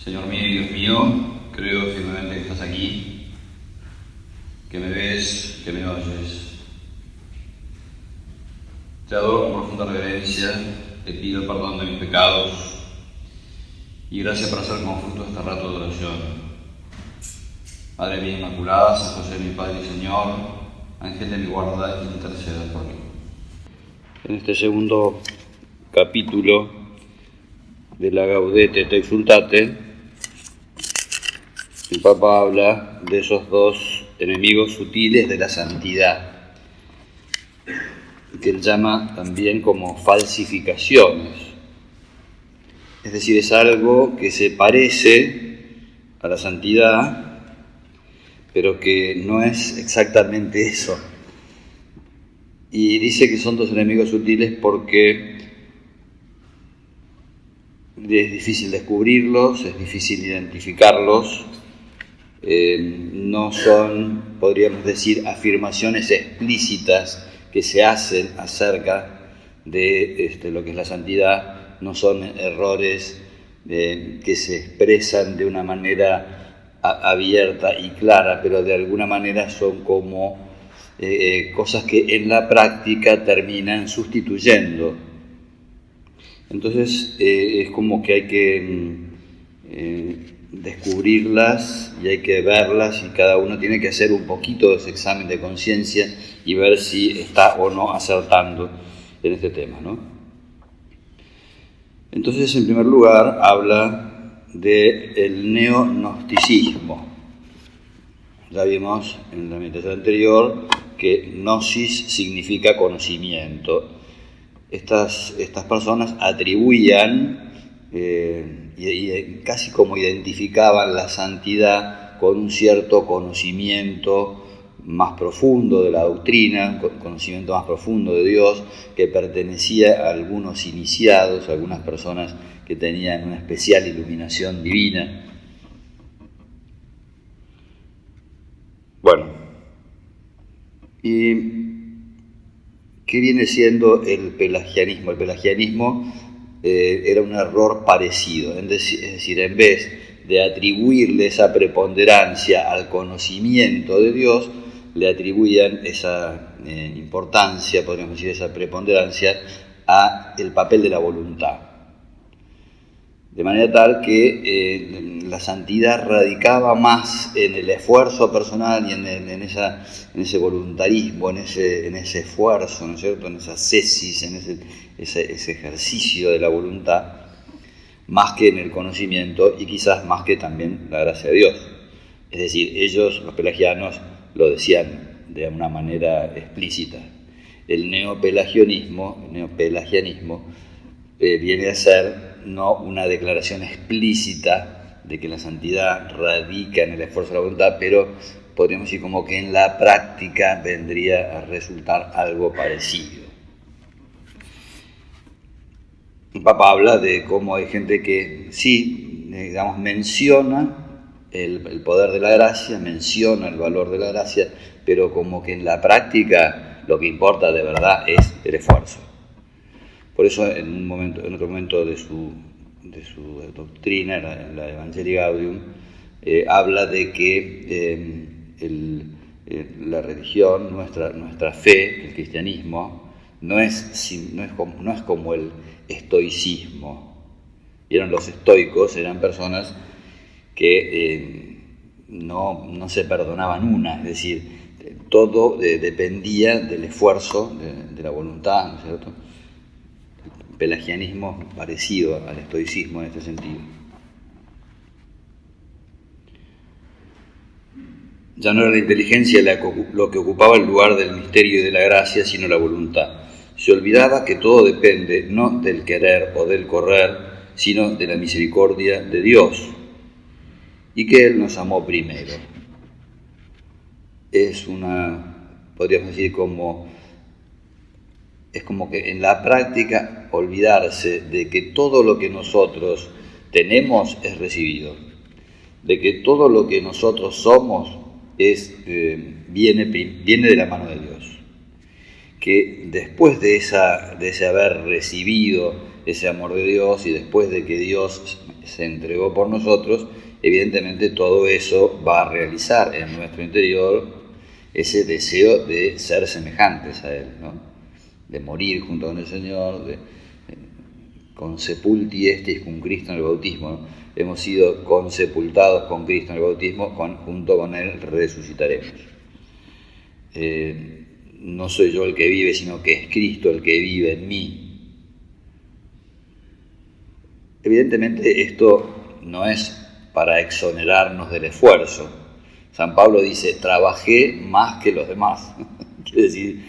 Señor mío y Dios mío, creo firmemente que estás aquí, que me ves, que me oyes. Te adoro con profunda reverencia, te pido perdón de mis pecados y gracias por hacer como fruto este rato de oración. Madre mía Inmaculada, San José mi Padre y Señor, Ángel de mi guarda, interceda por mí. En este segundo capítulo de la Gaudete et Exsultate, el Papa habla de esos dos enemigos sutiles de la santidad, que él llama también como falsificaciones. Es decir, es algo que se parece a la santidad, pero que no es exactamente eso. Y dice que son dos enemigos sutiles porque es difícil descubrirlos, es difícil identificarlos. No son, podríamos decir, afirmaciones explícitas que se hacen acerca de lo que es la santidad, no son errores que se expresan de una manera abierta y clara, pero de alguna manera son como cosas que en la práctica terminan sustituyendo. Entonces es como que hay que descubrirlas y hay que verlas, y cada uno tiene que hacer un poquito de ese examen de conciencia y ver si está o no acertando en este tema, ¿no? Entonces, en primer lugar, habla del neognosticismo. Ya vimos en la meditación anterior que gnosis significa conocimiento. Estas personas atribuían y casi como identificaban la santidad con un cierto conocimiento más profundo de la doctrina, conocimiento más profundo de Dios, que pertenecía a algunos iniciados, a algunas personas que tenían una especial iluminación divina. Bueno, ¿y qué viene siendo el pelagianismo? El pelagianismo era un error parecido, es decir, en vez de atribuirle esa preponderancia al conocimiento de Dios, le atribuían esa importancia, podríamos decir, esa preponderancia a el papel de la voluntad. De manera tal que la santidad radicaba más en el esfuerzo personal y en ese voluntarismo, en ese esfuerzo, ¿no es cierto?, en esa ascesis, en ese ejercicio de la voluntad, más que en el conocimiento y quizás más que también la gracia de Dios. Es decir, ellos, los pelagianos, lo decían de una manera explícita. El neopelagianismo viene a ser no una declaración explícita de que la santidad radica en el esfuerzo de la voluntad, pero podríamos decir como que en la práctica vendría a resultar algo parecido. El Papa habla de cómo hay gente que sí, digamos, menciona el poder de la gracia, menciona el valor de la gracia, pero como que en la práctica lo que importa de verdad es el esfuerzo. Por eso en otro momento de su doctrina, la Evangelii Gaudium, habla de que la religión, nuestra fe, el cristianismo, no es como el estoicismo. ¿Vieron? Los estoicos eran personas que no se perdonaban una, es decir, todo dependía del esfuerzo, de la voluntad, ¿no es cierto? El pelagianismo parecido al estoicismo en este sentido. Ya no era la inteligencia lo que ocupaba el lugar del misterio y de la gracia, sino la voluntad. Se olvidaba que todo depende no del querer o del correr, sino de la misericordia de Dios, y que Él nos amó primero. Podríamos decir es como que en la práctica olvidarse de que todo lo que nosotros tenemos es recibido, de que todo lo que nosotros somos viene de la mano de Dios, que después de ese haber recibido ese amor de Dios y después de que Dios se entregó por nosotros, evidentemente todo eso va a realizar en nuestro interior ese deseo de ser semejantes a Él, ¿no? De morir junto con el Señor, consepulti estis cum Cristo en el bautismo, ¿no? Hemos sido consepultados con Cristo en el bautismo, junto con Él resucitaremos. No soy yo el que vive, sino que es Cristo el que vive en mí. Evidentemente esto no es para exonerarnos del esfuerzo. San Pablo dice, trabajé más que los demás. Quiere decir,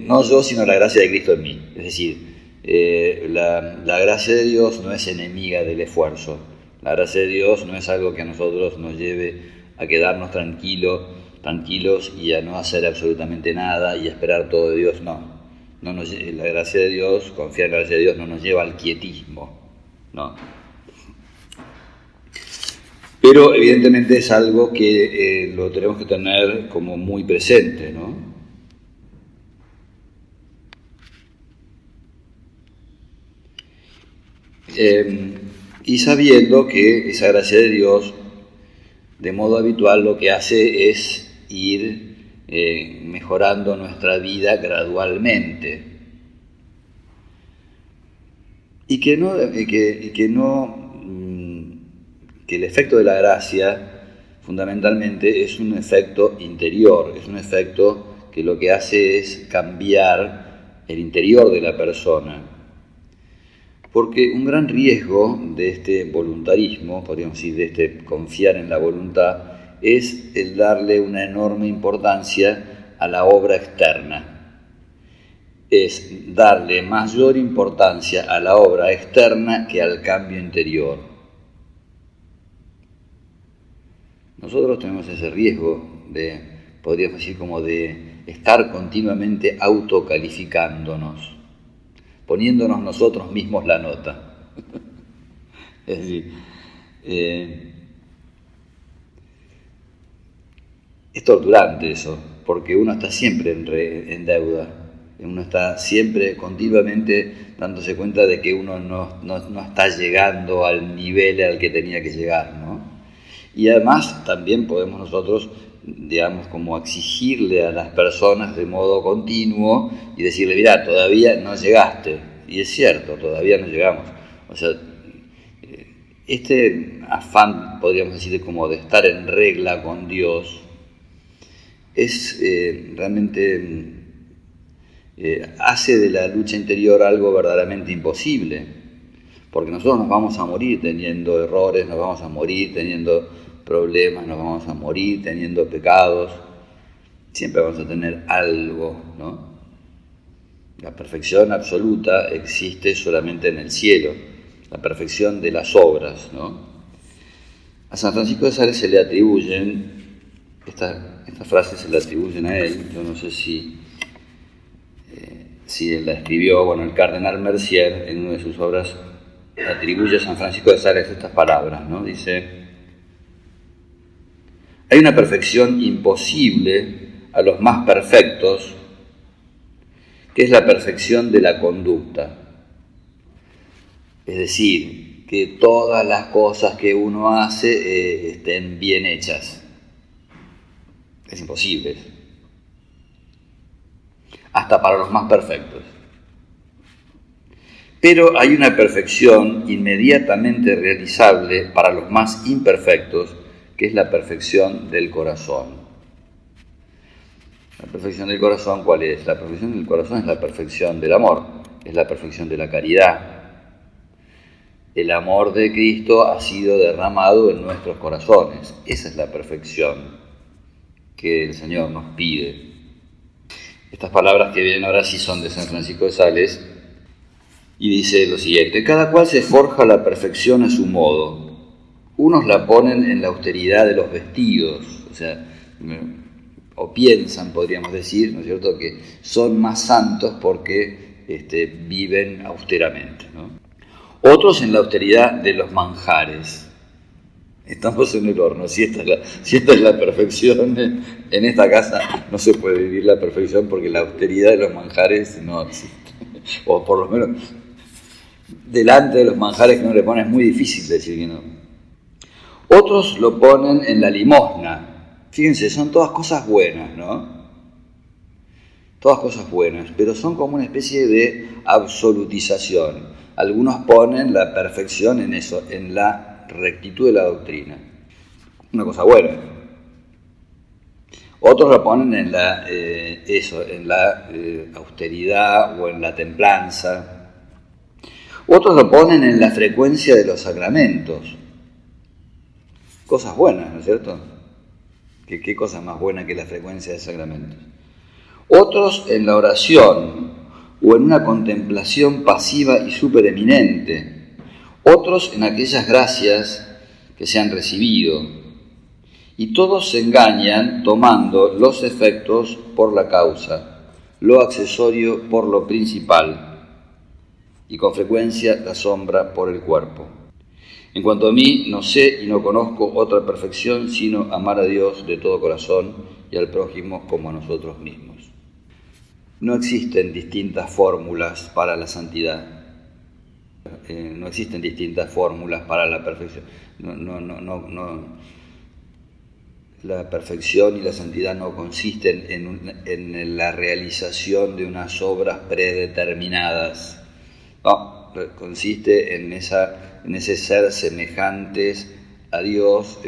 no yo, sino la gracia de Cristo en mí. Es decir, la gracia de Dios no es enemiga del esfuerzo. La gracia de Dios no es algo que a nosotros nos lleve a quedarnos tranquilos y a no hacer absolutamente nada y a esperar todo de Dios. No, la gracia de Dios, confiar en la gracia de Dios no nos lleva al quietismo, no. Pero evidentemente es algo que lo tenemos que tener como muy presente, ¿no? Y sabiendo que esa gracia de Dios, de modo habitual, lo que hace es ir mejorando nuestra vida gradualmente. Y que el efecto de la gracia fundamentalmente es un efecto interior, es un efecto que lo que hace es cambiar el interior de la persona. Porque un gran riesgo de este voluntarismo, podríamos decir, de este confiar en la voluntad, es el darle una enorme importancia a la obra externa. Es darle mayor importancia a la obra externa que al cambio interior. Nosotros tenemos ese riesgo podríamos decir, como de estar continuamente autocalificándonos, poniéndonos nosotros mismos la nota. Es decir, es torturante eso, porque uno está siempre en deuda, uno está siempre continuamente dándose cuenta de que uno no está llegando al nivel al que tenía que llegar, ¿no? Y además también podemos nosotros, digamos, como exigirle a las personas de modo continuo y decirle, mirá, todavía no llegaste. Y es cierto, todavía no llegamos. O sea, este afán, podríamos decir, como de estar en regla con Dios, es realmente hace de la lucha interior algo verdaderamente imposible. Porque nosotros nos vamos a morir teniendo errores, nos vamos a morir teniendo problemas, nos vamos a morir teniendo pecados, siempre vamos a tener algo, ¿no? La perfección absoluta existe solamente en el cielo, la perfección de las obras, ¿no? A San Francisco de Sales se le atribuyen, estas frases se le atribuyen a él, yo no sé si él la escribió, bueno, el cardenal Mercier en una de sus obras atribuye a San Francisco de Sales estas palabras, ¿no? Dice: hay una perfección imposible a los más perfectos, que es la perfección de la conducta. Es decir, que todas las cosas que uno hace estén bien hechas. Es imposible. Hasta para los más perfectos. Pero hay una perfección inmediatamente realizable para los más imperfectos, que es la perfección del corazón. La perfección del corazón, ¿cuál es? La perfección del corazón es la perfección del amor, es la perfección de la caridad. El amor de Cristo ha sido derramado en nuestros corazones. Esa es la perfección que el Señor nos pide. Estas palabras que vienen ahora sí son de San Francisco de Sales, y dice lo siguiente: cada cual se forja la perfección a su modo. Unos la ponen en la austeridad de los vestidos, o piensan, podríamos decir, ¿no es cierto?, que son más santos porque viven austeramente, ¿no? Otros en la austeridad de los manjares. Estamos en el horno. Si esta es la perfección, en esta casa no se puede vivir la perfección porque la austeridad de los manjares no existe. O por lo menos delante de los manjares que uno le pone es muy difícil decir que no. Otros lo ponen en la limosna. Fíjense, son todas cosas buenas, ¿no? Todas cosas buenas, pero son como una especie de absolutización. Algunos ponen la perfección en eso, en la rectitud de la doctrina. Una cosa buena. Otros lo ponen en la, en la austeridad o en la templanza. Otros lo ponen en la frecuencia de los sacramentos. Cosas buenas, ¿no es cierto? ¿Qué cosa más buena que la frecuencia de sacramentos? Otros en la oración o en una contemplación pasiva y supereminente. Otros en aquellas gracias que se han recibido. Y todos se engañan tomando los efectos por la causa, lo accesorio por lo principal, y con frecuencia la sombra por el cuerpo. En cuanto a mí, no sé y no conozco otra perfección sino amar a Dios de todo corazón y al prójimo como a nosotros mismos. No existen distintas fórmulas para la santidad. No existen distintas fórmulas para la perfección. La perfección y la santidad no consisten en la realización de unas obras predeterminadas. No, consiste en ese ser semejantes a Dios,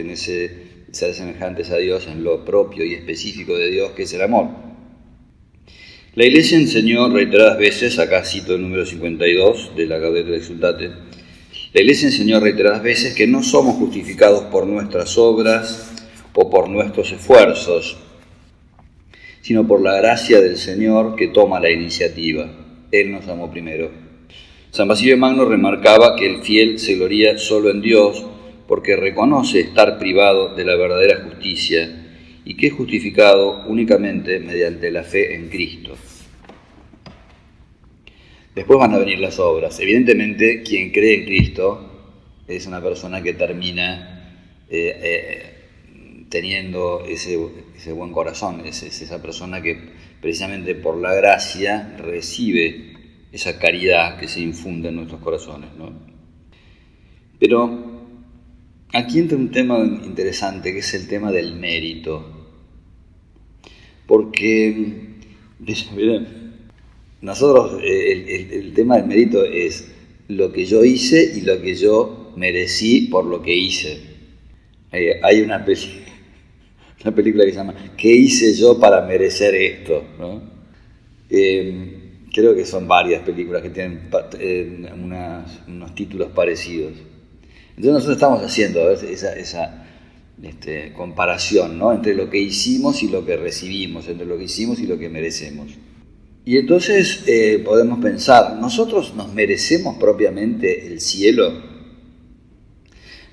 en lo propio y específico de Dios, que es el amor. La Iglesia enseñó reiteradas veces, acá cito el número 52 de la Gaudete Exsultate, la Iglesia enseñó reiteradas veces que no somos justificados por nuestras obras o por nuestros esfuerzos, sino por la gracia del Señor que toma la iniciativa. Él nos amó primero. San Basilio Magno remarcaba que el fiel se gloría solo en Dios porque reconoce estar privado de la verdadera justicia y que es justificado únicamente mediante la fe en Cristo. Después van a venir las obras. Evidentemente, quien cree en Cristo es una persona que termina teniendo ese buen corazón, es esa persona que precisamente por la gracia recibe esa caridad que se infunde en nuestros corazones, ¿no? Pero aquí entra un tema interesante, que es el tema del mérito. Porque, miren, nosotros, el tema del mérito es lo que yo hice y lo que yo merecí por lo que hice. Hay una película que se llama ¿Qué hice yo para merecer esto? ¿No? Creo que son varias películas que tienen unos títulos parecidos. Entonces nosotros estamos haciendo esa comparación, ¿no? Entre lo que hicimos y lo que recibimos, entre lo que hicimos y lo que merecemos. Y entonces podemos pensar, ¿nosotros nos merecemos propiamente el cielo?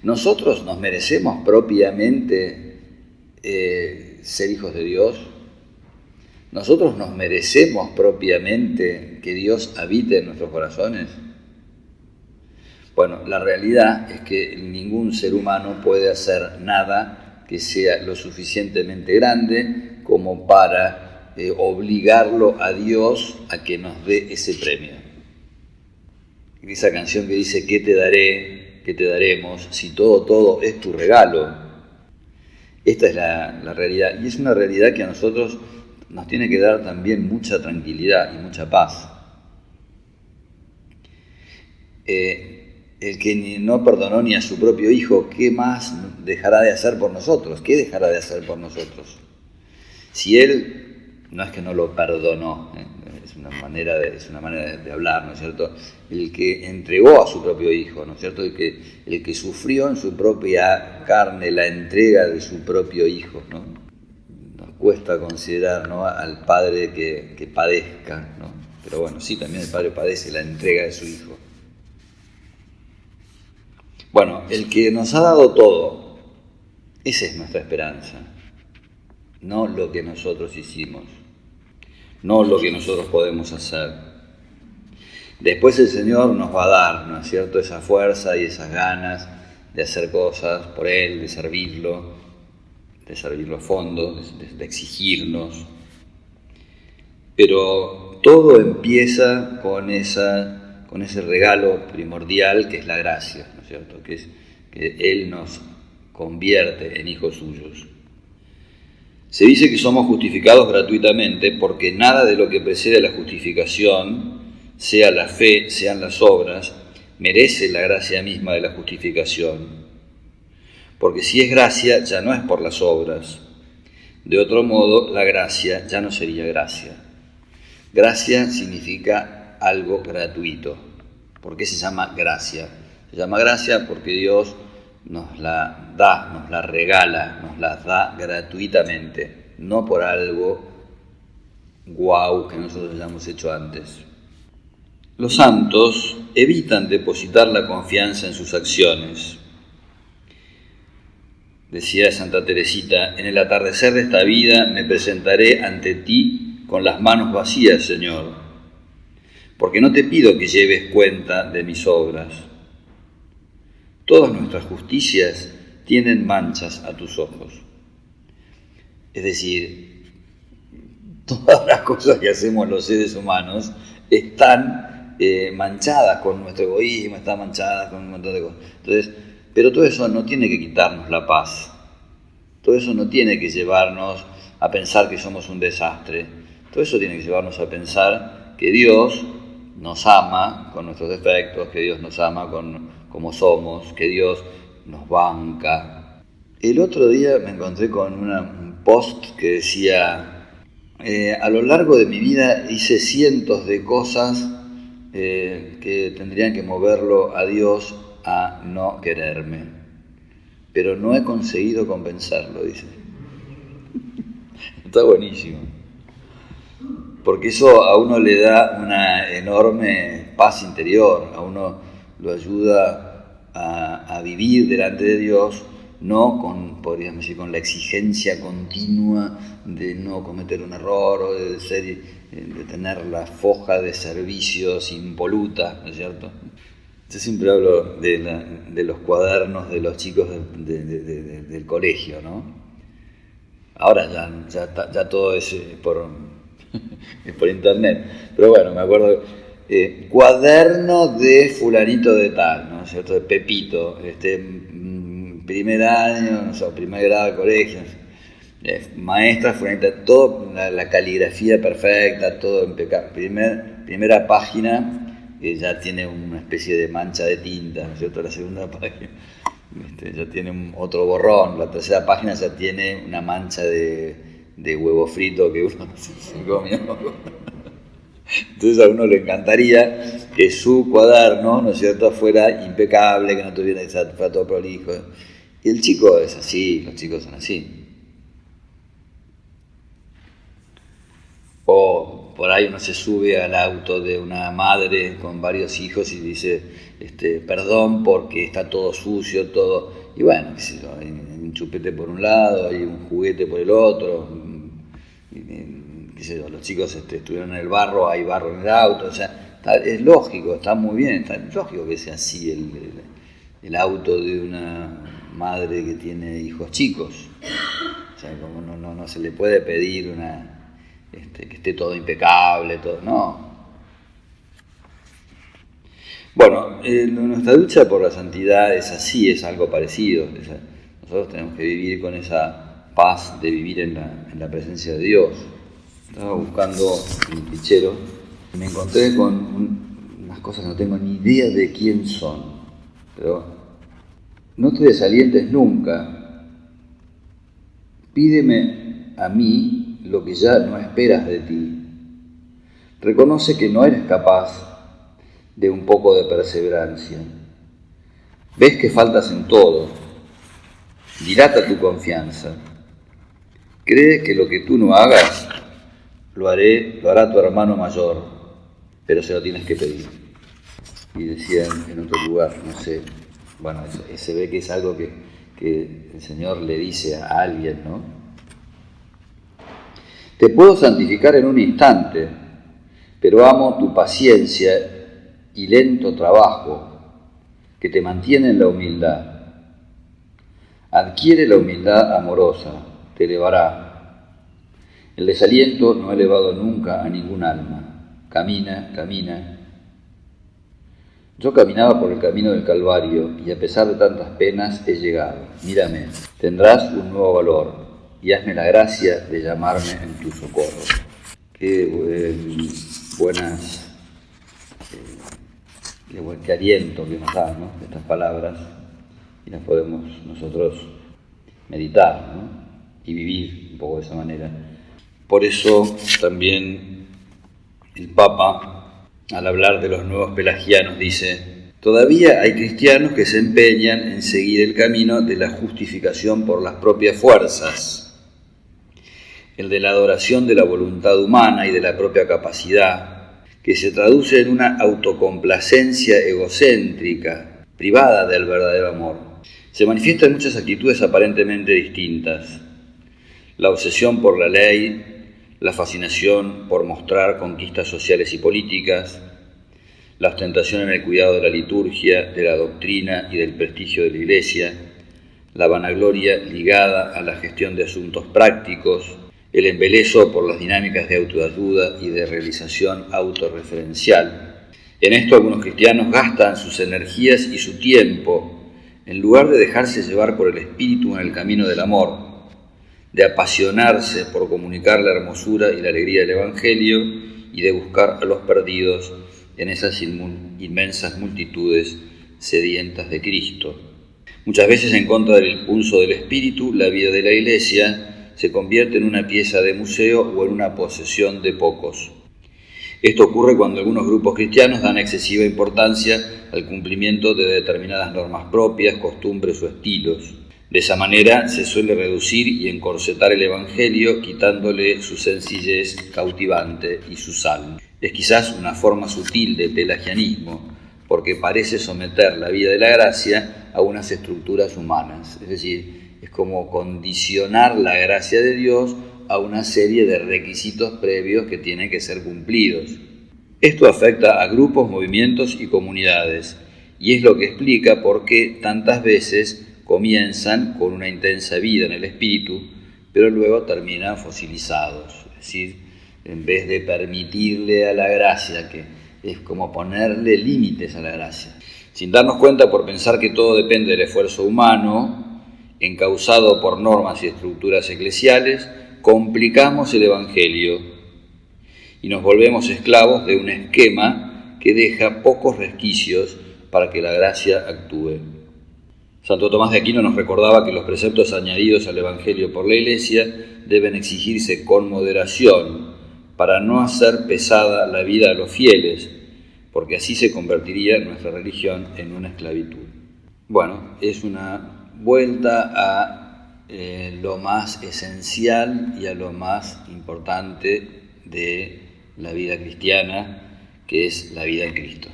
¿Nosotros nos merecemos propiamente ser hijos de Dios? ¿Nosotros nos merecemos propiamente que Dios habite en nuestros corazones? Bueno, la realidad es que ningún ser humano puede hacer nada que sea lo suficientemente grande como para obligarlo a Dios a que nos dé ese premio. Esa canción que dice, ¿qué te daré, qué te daremos, si todo es tu regalo? Esta es la realidad, y es una realidad que a nosotros nos tiene que dar también mucha tranquilidad y mucha paz. El que no perdonó ni a su propio hijo, ¿qué más dejará de hacer por nosotros? ¿Qué dejará de hacer por nosotros? Si él, no es que no lo perdonó, es una manera de hablar, ¿no es cierto? El que entregó a su propio hijo, ¿no es cierto? El que sufrió en su propia carne la entrega de su propio hijo, ¿no? Nos cuesta considerar, ¿no?, al padre que padezca, ¿no? Pero bueno, sí, también el padre padece la entrega de su hijo. Bueno, el que nos ha dado todo, esa es nuestra esperanza, no lo que nosotros hicimos, no lo que nosotros podemos hacer. Después el Señor nos va a dar, ¿no es cierto?, esa fuerza y esas ganas de hacer cosas por Él, de servirlo a fondo, de exigirnos. Pero todo empieza con con ese regalo primordial que es la gracia, ¿no es cierto? Que es que Él nos convierte en hijos suyos. Se dice que somos justificados gratuitamente porque nada de lo que precede la justificación, sea la fe, sean las obras, merece la gracia misma de la justificación. Porque si es gracia, ya no es por las obras. De otro modo, la gracia ya no sería gracia. Gracia significa algo gratuito. ¿Por qué se llama gracia? Se llama gracia porque Dios nos la da, nos la regala, nos la da gratuitamente, no por algo guau que nosotros hayamos hecho antes. Los santos evitan depositar la confianza en sus acciones. Decía Santa Teresita, en el atardecer de esta vida me presentaré ante ti con las manos vacías, Señor, porque no te pido que lleves cuenta de mis obras. Todas nuestras justicias tienen manchas a tus ojos. Es decir, todas las cosas que hacemos los seres humanos están manchadas con nuestro egoísmo, están manchadas con un montón de cosas. Entonces, pero todo eso no tiene que quitarnos la paz. Todo eso no tiene que llevarnos a pensar que somos un desastre. Todo eso tiene que llevarnos a pensar que Dios nos ama con nuestros defectos, que Dios nos ama como somos, que Dios nos banca. El otro día me encontré con un post que decía, a lo largo de mi vida hice cientos de cosas que tendrían que moverlo a Dios a no quererme, pero no he conseguido convencerlo, dice. Está buenísimo, porque eso a uno le da una enorme paz interior, a uno lo ayuda a vivir delante de Dios, no con, podríamos decir, con la exigencia continua de no cometer un error o de tener la foja de servicios impoluta, ¿no es cierto? Yo siempre hablo de los cuadernos de los chicos del colegio, ¿no? Ahora ya todo es por internet, pero bueno, me acuerdo, cuaderno de fulanito de tal, ¿no es cierto? De Pepito, primer año, no sé, primer grado de colegio, maestra fulanita, todo, la caligrafía perfecta, todo impecable, primera página, que ya tiene una especie de mancha de tinta, ¿no es cierto? La segunda página ya tiene otro borrón, la tercera página ya tiene una mancha de huevo frito que uno se comió. Entonces a uno le encantaría que su cuaderno, ¿no es cierto?, fuera impecable, que no tuviera, fuera todo prolijo. Y el chico es así, los chicos son así. O por ahí uno se sube al auto de una madre con varios hijos y dice, perdón porque está todo sucio, todo. Y bueno, qué sé yo, hay un chupete por un lado, hay un juguete por el otro. Qué sé yo, los chicos estuvieron en el barro, hay barro en el auto. O sea, es lógico, está muy bien, es lógico que sea así el auto de una madre que tiene hijos chicos. O sea, como no se le puede pedir que esté todo impecable, todo, no. Bueno, nuestra lucha por la santidad es así, es algo parecido. Nosotros tenemos que vivir con esa paz de vivir en la presencia de Dios. Estaba buscando un fichero y me encontré con unas cosas que no tengo ni idea de quién son. Pero no te desalientes nunca. Pídeme a mí lo que ya no esperas de ti. Reconoce que no eres capaz de un poco de perseverancia. Ves que faltas en todo. Dilata tu confianza. Cree que lo que tú no hagas lo hará tu hermano mayor, pero se lo tienes que pedir. Y decía en otro lugar, no sé, bueno, se ve que es algo que el Señor le dice a alguien, ¿no? Te puedo santificar en un instante, pero amo tu paciencia y lento trabajo que te mantiene en la humildad. Adquiere la humildad amorosa, te elevará. El desaliento no ha elevado nunca a ningún alma. Camina, camina. Yo caminaba por el camino del Calvario y a pesar de tantas penas he llegado. Mírame, tendrás un nuevo valor y hazme la gracia de llamarme en tu socorro. Qué qué aliento que nos da, ¿no?, estas palabras, y las podemos nosotros meditar, ¿no?, y vivir un poco de esa manera. Por eso también el Papa, al hablar de los nuevos pelagianos, dice: todavía hay cristianos que se empeñan en seguir el camino de la justificación por las propias fuerzas, el de la adoración de la voluntad humana y de la propia capacidad, que se traduce en una autocomplacencia egocéntrica, privada del verdadero amor. Se manifiesta en muchas actitudes aparentemente distintas: la obsesión por la ley, la fascinación por mostrar conquistas sociales y políticas, la ostentación en el cuidado de la liturgia, de la doctrina y del prestigio de la Iglesia, la vanagloria ligada a la gestión de asuntos prácticos, el embeleso por las dinámicas de autoayuda y de realización autorreferencial. En esto algunos cristianos gastan sus energías y su tiempo en lugar de dejarse llevar por el Espíritu en el camino del amor, de apasionarse por comunicar la hermosura y la alegría del Evangelio y de buscar a los perdidos en esas inmensas multitudes sedientas de Cristo. Muchas veces, en contra del impulso del Espíritu, la vida de la Iglesia se convierte en una pieza de museo o en una posesión de pocos. Esto ocurre cuando algunos grupos cristianos dan excesiva importancia al cumplimiento de determinadas normas propias, costumbres o estilos. De esa manera se suele reducir y encorsetar el Evangelio, quitándole su sencillez cautivante y su sal. Es quizás una forma sutil de pelagianismo, porque parece someter la vida de la gracia a unas estructuras humanas, es decir, es como condicionar la gracia de Dios a una serie de requisitos previos que tienen que ser cumplidos. Esto afecta a grupos, movimientos y comunidades, y es lo que explica por qué tantas veces comienzan con una intensa vida en el espíritu, pero luego terminan fosilizados. Es decir, en vez de permitirle a la gracia, que es como ponerle límites a la gracia. Sin darnos cuenta, por pensar que todo depende del esfuerzo humano, encauzado por normas y estructuras eclesiales, complicamos el Evangelio y nos volvemos esclavos de un esquema que deja pocos resquicios para que la gracia actúe. Santo Tomás de Aquino nos recordaba que los preceptos añadidos al Evangelio por la Iglesia deben exigirse con moderación para no hacer pesada la vida a los fieles, porque así se convertiría nuestra religión en una esclavitud. Bueno, es una vuelta a lo más esencial y a lo más importante de la vida cristiana, que es la vida en Cristo,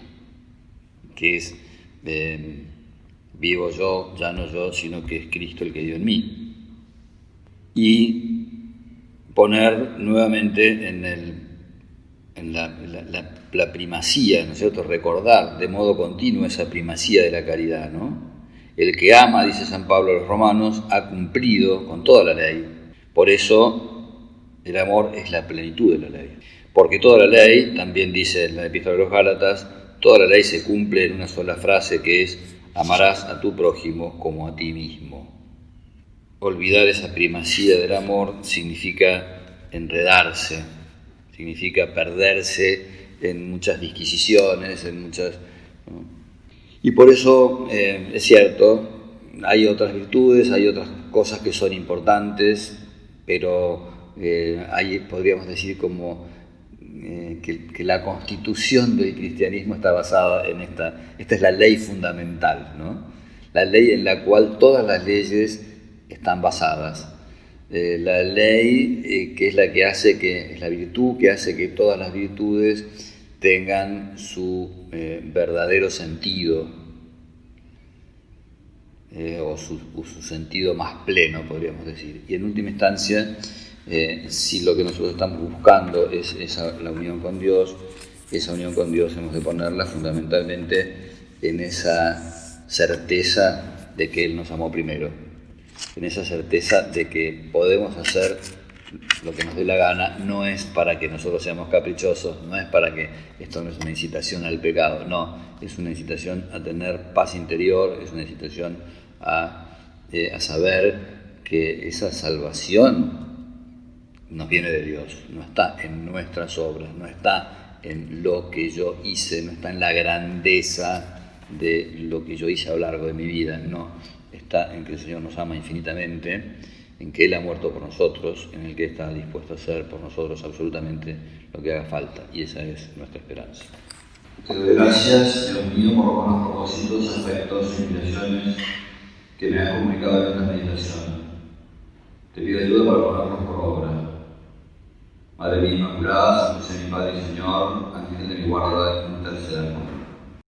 que es vivo yo, ya no yo, sino que es Cristo el que vive en mí. Y poner nuevamente en la primacía, ¿no es cierto?, recordar de modo continuo esa primacía de la caridad, ¿no? El que ama, dice San Pablo a los romanos, ha cumplido con toda la ley. Por eso el amor es la plenitud de la ley. Porque toda la ley, también dice en la Epístola de los Gálatas, toda la ley se cumple en una sola frase, que es: amarás a tu prójimo como a ti mismo. Olvidar esa primacía del amor significa enredarse, significa perderse en muchas disquisiciones, en muchas, ¿no? Y por eso es cierto, hay otras virtudes, hay otras cosas que son importantes, pero hay, podríamos decir, como que la constitución del cristianismo está basada en esta es la ley fundamental, ¿no? La ley en la cual todas las leyes están basadas. La ley que es la que hace que, es la virtud que hace que todas las virtudes tengan su verdadero sentido, o su sentido más pleno, podríamos decir. Y en última instancia, si lo que nosotros estamos buscando es la unión con Dios, esa unión con Dios hemos de ponerla fundamentalmente en esa certeza de que Él nos amó primero, en esa certeza de que podemos hacer lo que nos dé la gana, no es para que nosotros seamos caprichosos, no es para que esto no es una incitación al pecado, no, es una incitación a tener paz interior, es una incitación a saber que esa salvación nos viene de Dios, no está en nuestras obras, no está en lo que yo hice, no está en la grandeza de lo que yo hice a lo largo de mi vida, no, está en que el Señor nos ama infinitamente, en que Él ha muerto por nosotros, en el que está dispuesto a hacer por nosotros absolutamente lo que haga falta, y esa es nuestra esperanza. Te doy gracias, Dios mío, por los buenos propósitos, afectos e invitaciones que me has comunicado en esta meditación. Te pido ayuda para ponerlos por obra. Madre mía Inmaculada, San José mi Padre y Señor, ángel de mi guarda, interceda por mí.